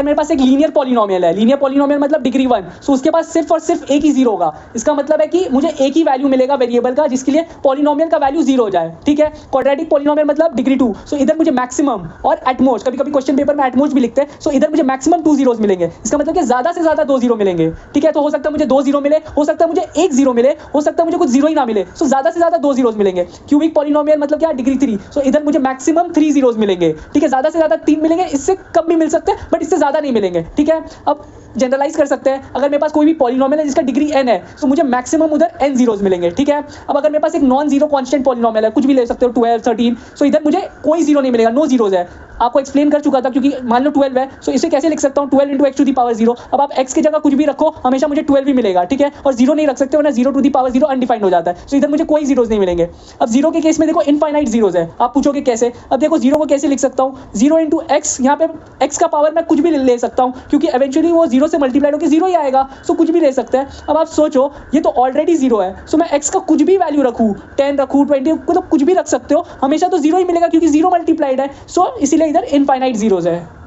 अगर मेरे पास एक लीनियर पॉलिनोमियल है, लीनियर पॉलिनोमियल मतलब डिग्री 1, सो उसके पास सिर्फ और सिर्फ एक ही जीरो होगा। इसका मतलब है कि मुझे एक ही वैल्यू मिलेगा वेरिएबल का जिसके लिए पॉलिनोमियल का वैल्यू जीरो हो जाए, ठीक है। क्वाड्रेटिक पॉलिनोमियल मतलब डिग्री 2, सो इधर मुझे मैक्सिमम और एटमोस्ट, कभी कभी क्वेश्चन पेपर में एटमोस्ट भी लिखते हैं, सो इधर मुझे मैक्सिमम 2 जीरोस मिलेंगे। इसका मतलब कि ज्यादा से ज्यादा 2 जीरो मिलेंगे, ठीक है। तो हो सकता है मुझे 2 जीरो मिले, हो सकता है मुझे 1 जीरो मिले, हो सकता है मुझे कुछ जीरो ही ना मिले, सो ज्यादा से ज्यादा 2 जीरोस मिलेंगे। क्यूबिक पॉलिनोमियल मतलब क्या, डिग्री 3, सो इधर मुझे मैक्सिमम 3 जीरोस मिलेंगे, ठीक है। ज्यादा से ज्यादा 3 मिलेंगे, इससे कम भी मिल सकते हैं बट इससे ज्यादा नहीं मिलेंगे, ठीक है। अब जनरलाइज कर सकते हैं, अगर मेरे पास कोई भी पॉलिनोमियल है जिसका डिग्री n है, तो मुझे मैक्सिमम उधर n जीरोस मिलेंगे, ठीक है। अब अगर मेरे पास एक नॉन जीरो कांस्टेंट पॉलिनोमियल है, कुछ भी ले सकते हो, 12 13, सो इधर मुझे कोई जीरो नहीं मिलेगा, नो जीरोस है। आपको एक्सप्लेन कर चुका था, क्योंकि मान लो 12 है, सो इसे कैसे लिख सकता हूँ, 12 into x to the power 0। अब आप x की जगह कुछ भी रखो, हमेशा मुझे 12 ही मिलेगा, ठीक है। और जीरो नहीं रख सकते, वरना 0 टू दी पावर 0 अनडिफाइंड हो जाता है, सो इधर मुझे कोई जीरोस नहीं मिलेंगे। अब जीरो के केस में देखो इनफाइनाइट जीरोस है, आप पूछोगे कैसे। अब देखो जीरो को कैसे लिख सकता हूँ, 0 इंटू एक्स, यहाँ पे x का पावर मैं कुछ भी ले सकता हूँ, क्योंकि एवेंचुअली वो जीरो से मल्टीप्लाइड होकर जीरो ही आएगा, सो कुछ भी ले सकते हैं। अब आप सोचो, ये तो ऑलरेडी जीरो है, सो मैं x का कुछ भी वैल्यू रखूँ, 10 रखूँ, 20, मतलब कुछ भी रख सकते हो, हमेशा तो जीरो ही मिलेगा क्योंकि जीरो मल्टीप्लाइड है, सो इसीलिए इधर इनफाइनाइट जीरोस है।